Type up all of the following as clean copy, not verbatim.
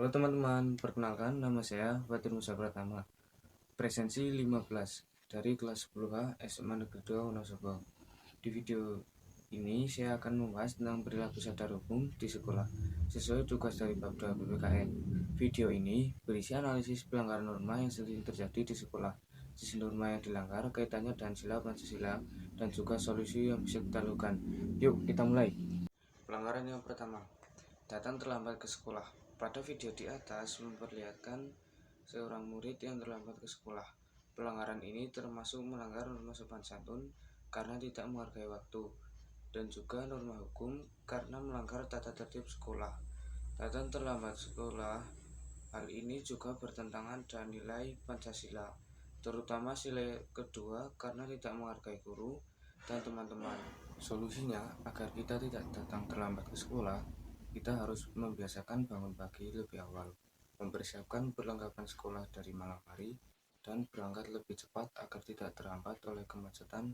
Halo teman-teman, perkenalkan nama saya Fatir Musa Pratama, presensi 15 dari kelas 10A SMA Negeri 2 Wonosobo. Di video ini saya akan membahas tentang perilaku sadar hukum di sekolah sesuai tugas dari bab 2 PPKN. Video ini berisi analisis pelanggaran norma yang sering terjadi di sekolah, sisi norma yang dilanggar, kaitannya dengan sila Pancasila, dan juga solusi yang bisa kita lakukan. Yuk kita mulai. Pelanggaran yang pertama, datang terlambat ke sekolah. Pada video di atas memperlihatkan seorang murid yang terlambat ke sekolah. Pelanggaran ini termasuk melanggar norma sopan santun karena tidak menghargai waktu, dan juga norma hukum karena melanggar tata tertib sekolah. Datang terlambat sekolah, hal ini juga bertentangan dengan nilai Pancasila, terutama sila kedua karena tidak menghargai guru dan teman-teman. Solusinya, agar kita tidak datang terlambat ke sekolah, kita harus membiasakan bangun pagi lebih awal, mempersiapkan perlengkapan sekolah dari malam hari, dan berangkat lebih cepat agar tidak terhambat oleh kemacetan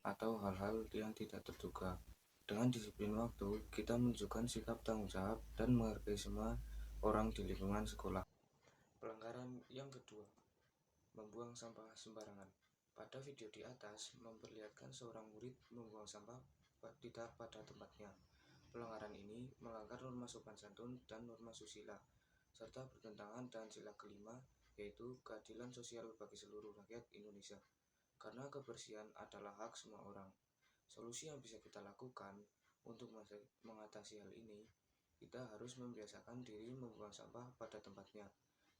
atau hal-hal yang tidak terduga. Dengan disiplin waktu, kita menunjukkan sikap tanggung jawab dan menghargai semua orang di lingkungan sekolah. Pelanggaran yang kedua, membuang sampah sembarangan. Pada video di atas memperlihatkan seorang murid membuang sampah tidak pada tempatnya. Pelanggaran ini melanggar norma sopan santun dan norma susila, serta bertentangan dengan sila kelima, yaitu keadilan sosial bagi seluruh rakyat Indonesia. Karena kebersihan adalah hak semua orang. Solusi yang bisa kita lakukan untuk mengatasi hal ini, kita harus membiasakan diri membuang sampah pada tempatnya,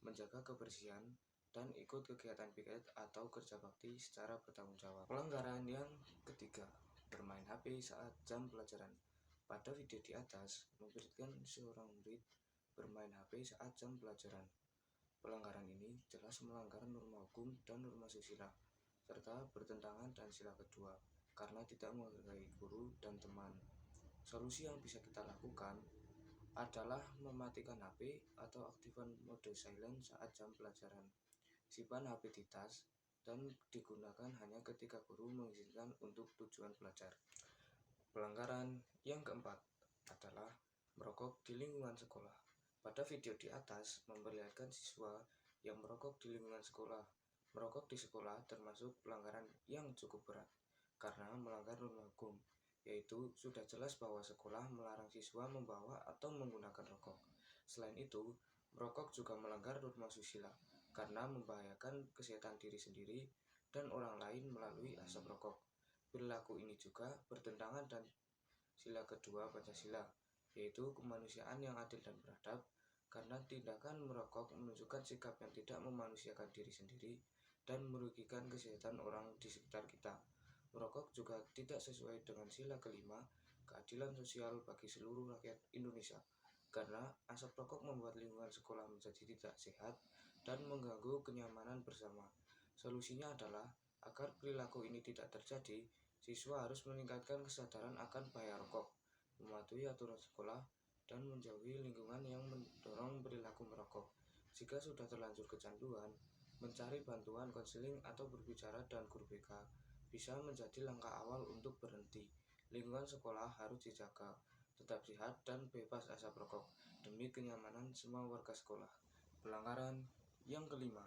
menjaga kebersihan, dan ikut kegiatan piket atau kerja bakti secara bertanggung jawab. Pelanggaran yang ketiga, bermain HP saat jam pelajaran. Pada video di atas memperlihatkan seorang murid bermain HP saat jam pelajaran. Pelanggaran ini jelas melanggar norma hukum dan norma susila, serta bertentangan dengan sila kedua karena tidak menghargai guru dan teman. Solusi yang bisa kita lakukan adalah mematikan HP atau aktifkan mode silent saat jam pelajaran. Simpan HP di tas dan digunakan hanya ketika guru mengizinkan untuk tujuan belajar. Pelanggaran yang keempat adalah merokok di lingkungan sekolah. Pada video di atas memperlihatkan siswa yang merokok di lingkungan sekolah. Merokok di sekolah termasuk pelanggaran yang cukup berat karena melanggar norma hukum, yaitu sudah jelas bahwa sekolah melarang siswa membawa atau menggunakan rokok. Selain itu, merokok juga melanggar norma susila karena membahayakan kesehatan diri sendiri dan orang lain melalui asap rokok. Perilaku ini juga bertentangan dengan sila kedua Pancasila, yaitu kemanusiaan yang adil dan beradab, karena tindakan merokok menunjukkan sikap yang tidak memanusiakan diri sendiri dan merugikan kesehatan orang di sekitar kita. Merokok juga tidak sesuai dengan sila kelima, keadilan sosial bagi seluruh rakyat Indonesia, karena asap rokok membuat lingkungan sekolah menjadi tidak sehat dan mengganggu kenyamanan bersama. Solusinya adalah agar perilaku ini tidak terjadi, siswa harus meningkatkan kesadaran akan bahaya rokok, mematuhi aturan sekolah, dan menjauhi lingkungan yang mendorong perilaku merokok. Jika sudah terlanjur kecanduan, mencari bantuan konseling atau berbicara dengan guru BK bisa menjadi langkah awal untuk berhenti. Lingkungan sekolah harus dijaga, tetap sehat dan bebas asap rokok demi kenyamanan semua warga sekolah. Pelanggaran yang kelima,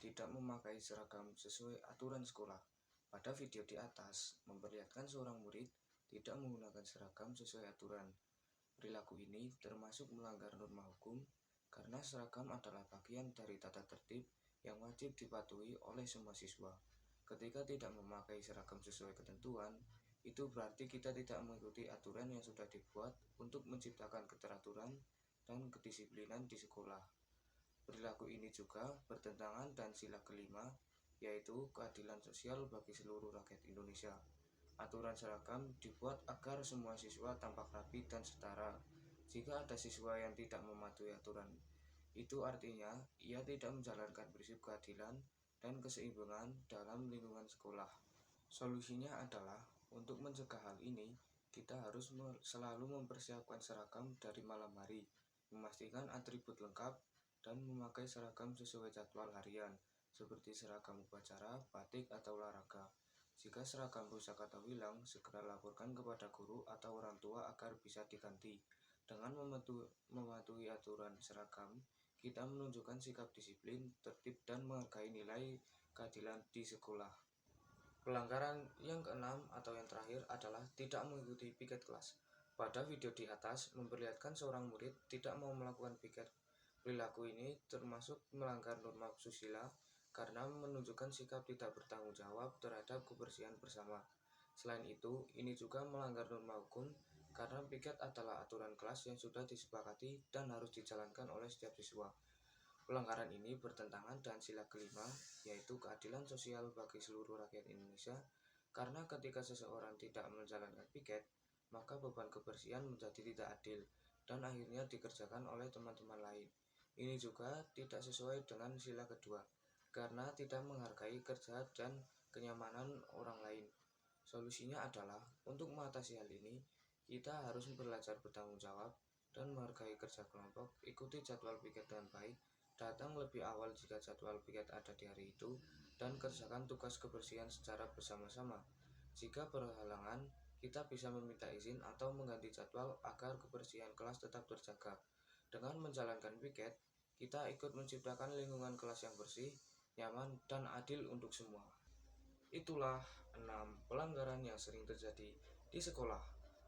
tidak memakai seragam sesuai aturan sekolah. Pada video di atas memperlihatkan seorang murid tidak menggunakan seragam sesuai aturan. Perilaku ini termasuk melanggar norma hukum karena seragam adalah bagian dari tata tertib yang wajib dipatuhi oleh semua siswa. Ketika tidak memakai seragam sesuai ketentuan, itu berarti kita tidak mengikuti aturan yang sudah dibuat untuk menciptakan keteraturan dan kedisiplinan di sekolah. Perilaku ini juga bertentangan dengan sila kelima, yaitu keadilan sosial bagi seluruh rakyat Indonesia. Aturan seragam dibuat agar semua siswa tampak rapi dan setara. Jika ada siswa yang tidak mematuhi aturan, itu artinya ia tidak menjalankan prinsip keadilan dan keseimbangan dalam lingkungan sekolah. Solusinya adalah untuk mencegah hal ini, kita harus selalu mempersiapkan seragam dari malam hari, memastikan atribut lengkap, dan memakai seragam sesuai jadwal harian, seperti seragam upacara, batik, atau olahraga. Jika seragam rusak atau hilang, segera laporkan kepada guru atau orang tua agar bisa diganti. Dengan mematuhi aturan seragam, kita menunjukkan sikap disiplin, tertib, dan menghargai nilai keadilan di sekolah. Pelanggaran yang keenam atau yang terakhir adalah tidak mengikuti piket kelas. Pada video di atas memperlihatkan seorang murid tidak mau melakukan piket. Perilaku ini termasuk melanggar norma susila karena menunjukkan sikap tidak bertanggung jawab terhadap kebersihan bersama. Selain itu, ini juga melanggar norma hukum karena piket adalah aturan kelas yang sudah disepakati dan harus dijalankan oleh setiap siswa. Pelanggaran ini bertentangan dengan sila kelima, yaitu keadilan sosial bagi seluruh rakyat Indonesia, karena ketika seseorang tidak menjalankan piket, maka beban kebersihan menjadi tidak adil dan akhirnya dikerjakan oleh teman-teman lain. Ini juga tidak sesuai dengan sila kedua, karena tidak menghargai kerja dan kenyamanan orang lain. Solusinya adalah, untuk mengatasi hal ini, kita harus belajar bertanggung jawab dan menghargai kerja kelompok, ikuti jadwal piket dengan baik, datang lebih awal jika jadwal piket ada di hari itu, dan kerjakan tugas kebersihan secara bersama-sama. Jika berhalangan, kita bisa meminta izin atau mengganti jadwal agar kebersihan kelas tetap terjaga. Dengan menjalankan piket, kita ikut menciptakan lingkungan kelas yang bersih, nyaman, dan adil untuk semua. Itulah 6 pelanggaran yang sering terjadi di sekolah,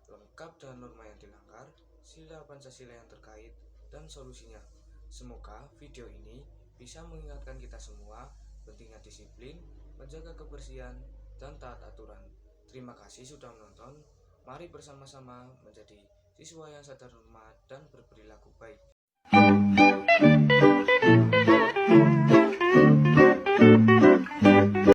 lengkap dengan norma yang dilanggar, sila Pancasila yang terkait, dan solusinya. Semoga video ini bisa mengingatkan kita semua pentingnya disiplin, menjaga kebersihan, dan taat aturan. Terima kasih sudah menonton. Mari bersama-sama menjadi siswa yang sadar norma dan berperilaku baik.